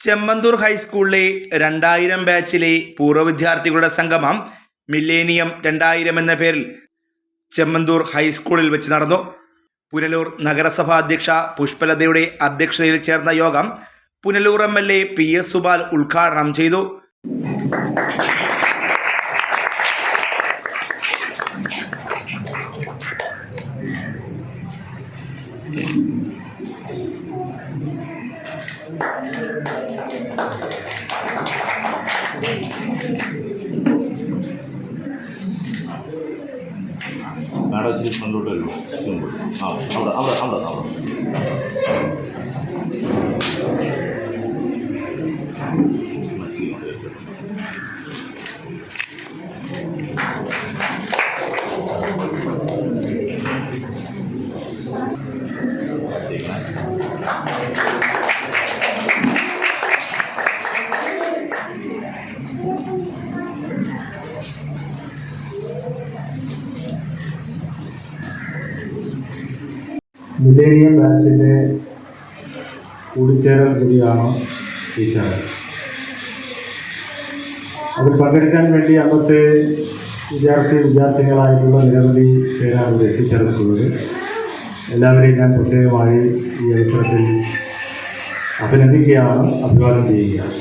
ചെമ്മന്തൂർ ഹൈസ്കൂളിലെ 2000 ബാച്ചിലെ പൂർവ്വ വിദ്യാർത്ഥികളുടെ സംഗമം മില്ലേനിയം 2000 എന്ന പേരിൽ ചെമ്മന്തൂർ ഹൈസ്കൂളിൽ വെച്ച് നടന്നു. പുനലൂർ നഗരസഭാ അധ്യക്ഷ പുഷ്പലതയുടെ അധ്യക്ഷതയിൽ ചേർന്ന യോഗം പുനലൂർ MLA PS സുബാൽ ഉദ്ഘാടനം ചെയ്തു. നാടകത്തിൽ ഫ്രണ്ടിലോട്ട് വരുമോ? അവിടെ മില്ലേനിയം ബാച്ചിൻ്റെ കൂടിച്ചേരൽ കൂടിയാണ് ഈ ചടങ്ങ്. അതിൽ പങ്കെടുക്കാൻ വേണ്ടി അന്നത്തെ വിദ്യാർത്ഥികളായിട്ടുള്ള നിരവധി പേരാണ് ഇവിടെ എത്തിച്ചേർന്നിട്ടുള്ളത്. എല്ലാവരെയും ഞാൻ പ്രത്യേകമായി ഈ അവസരത്തിൽ അഭിനന്ദിക്കുകയാണ്, അഭിവാദം ചെയ്യുകയാണ്.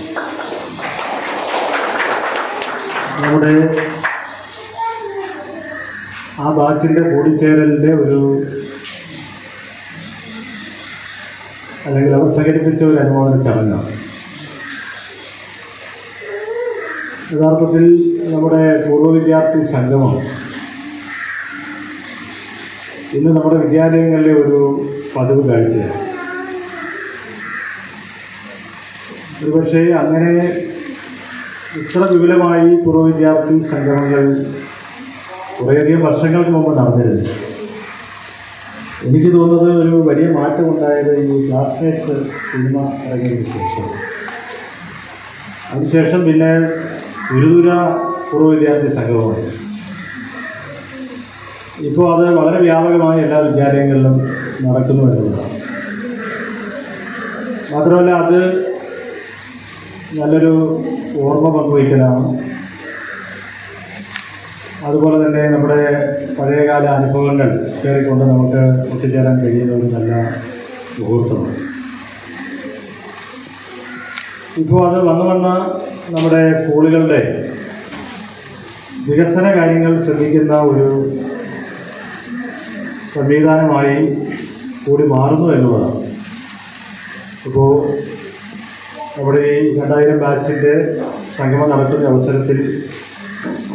നമ്മുടെ ആ ബാച്ചിൻ്റെ കൂടിച്ചേരലിൻ്റെ അല്ലെങ്കിൽ അവർ സംഘടിപ്പിച്ച ഒരു അനുമോദന ചടങ്ങാണ്. യഥാർത്ഥത്തിൽ നമ്മുടെ പൂർവ്വ വിദ്യാർത്ഥി സംഗമം ഇന്ന് നമ്മുടെ വിദ്യാലയങ്ങളിലെ ഒരു പതിവ് കാഴ്ചയാണ്. ഒരുപക്ഷെ അങ്ങനെ ഇത്ര വിപുലമായി പൂർവ്വ വിദ്യാർത്ഥി സംഗമങ്ങൾ കുറേയധികം വർഷങ്ങൾക്ക് മുമ്പ് നടന്നിരുന്നു. എനിക്ക് തോന്നുന്നത് ഒരു വലിയ മാറ്റമുണ്ടായത് ഈ ക്ലാസ്മേറ്റ്സ് സിനിമ ഇറങ്ങിയതിന് ശേഷം. അതിനുശേഷം പിന്നെ ഗുരുതുര പൂർവ്വ വിദ്യാർത്ഥി സംഗമമായി. ഇപ്പോൾ അത് വളരെ വ്യാപകമായി എല്ലാ വിദ്യാലയങ്ങളിലും നടക്കുന്നു എന്നുള്ളതാണ്. മാത്രമല്ല അത് നല്ലൊരു ഓർമ്മ പങ്കുവയ്ക്കലാണ്. അതുപോലെ തന്നെ നമ്മുടെ പഴയകാല അനുഭവങ്ങൾ കയറിക്കൊണ്ട് നമുക്ക് ഒത്തുചേരാൻ കഴിയുന്ന ഒരു നല്ല മുഹൂർത്തമാണ്. ഇപ്പോൾ അത് വന്ന് നമ്മുടെ സ്കൂളുകളുടെ വികസന കാര്യങ്ങൾ ശ്രദ്ധിക്കുന്ന ഒരു സംവിധാനമായി കൂടി മാറുന്നു എന്നുള്ളതാണ്. ഇപ്പോൾ നമ്മുടെ ഈ 2000 ബാച്ചിൻ്റെ സംഗമം നടക്കുന്ന അവസരത്തിൽ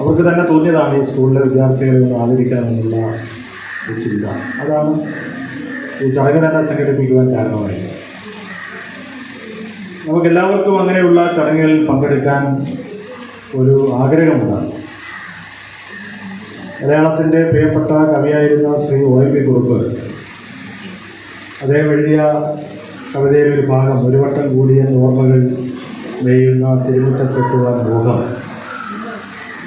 അവർക്ക് തന്നെ തോന്നിയതാണ് ഈ സ്കൂളിലെ വിദ്യാർത്ഥികളെ ഒന്ന് ആദരിക്കാമെന്നുള്ള ഒരു ചിന്ത. അതാണ് ഈ ചടങ്ങ് തന്നെ സംഘടിപ്പിക്കുവാൻ കാരണമായത്. നമുക്കെല്ലാവർക്കും അങ്ങനെയുള്ള ചടങ്ങുകളിൽ പങ്കെടുക്കാൻ ഒരു ആഗ്രഹമുണ്ടാകും. മലയാളത്തിൻ്റെ പ്രിയപ്പെട്ട കവിയായിരുന്ന ശ്രീ ONV കുറുപ്പ് അദ്ദേഹം എഴുതിയ കവിതയിലെ ഒരു ഭാഗം, ഒരു വട്ടം കൂടിയ ഓർമ്മകൾ നെയ്യുന്ന തിരുമുറ്റത്തെത്തുവാൻ മോഹം,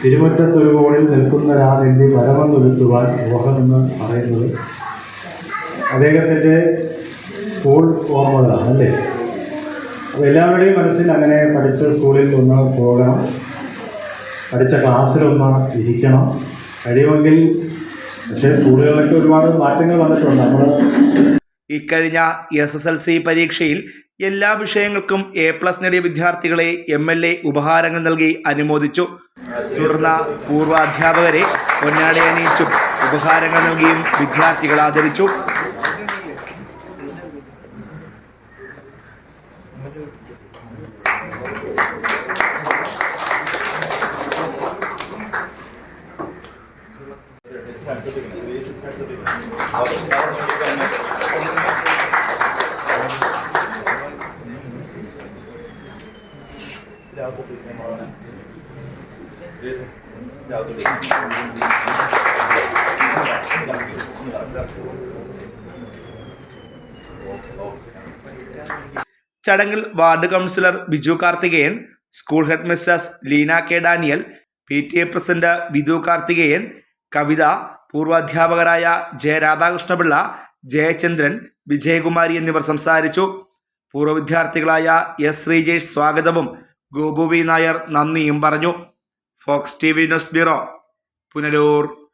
തിരുമുറ്റത്തൊരു കോണിൽ നിൽക്കുന്ന രാതെന്തി വരമെന്നൊരുത്തുവാൻ മോഹമെന്ന് പറയുന്നത് അദ്ദേഹത്തിൻ്റെ സ്കൂൾ ഓർമ്മകളാണ് അല്ലേ. അപ്പോൾ എല്ലാവരുടെയും മനസ്സിൽ അങ്ങനെ പഠിച്ച സ്കൂളിൽ ഒന്ന് പോകണം, പഠിച്ച ക്ലാസ്സിലൊന്ന് ഇരിക്കണം, കഴിയുമെങ്കിൽ. പക്ഷേ സ്കൂളുകളിലൊക്കെ ഒരുപാട് മാറ്റങ്ങൾ വന്നിട്ടുണ്ട്. നമ്മൾ ഇക്കഴിഞ്ഞ SSLC പരീക്ഷയിൽ എല്ലാ വിഷയങ്ങൾക്കും A+ നേടിയ വിദ്യാർത്ഥികളെ MLA ഉപഹാരങ്ങൾ നൽകി അനുമോദിച്ചു. തുടർന്ന് പൂർവ്വ അധ്യാപകരെ പൊന്നാട അണിയിച്ചും ഉപഹാരങ്ങൾ നൽകിയും വിദ്യാർത്ഥികൾ ആദരിച്ചു. ചടങ്ങിൽ ward councillor Biju Karthikeyan, school head Mrs Leena K. Daniel, PTA president Vidhu Karthikeyan, Kavitha, പൂർവാധ്യാപകരായ ജെ. രാധാകൃഷ്ണപിള്ള, ജയചന്ദ്രൻ, വിജയകുമാരി എന്നിവർ സംസാരിച്ചു. പൂർവ്വ വിദ്യാർത്ഥികളായ എസ് ശ്രീജേഷ് സ്വാഗതവും ഗോപു വി നായർ നന്ദിയും പറഞ്ഞു. Fox TV news bureau, Punalur.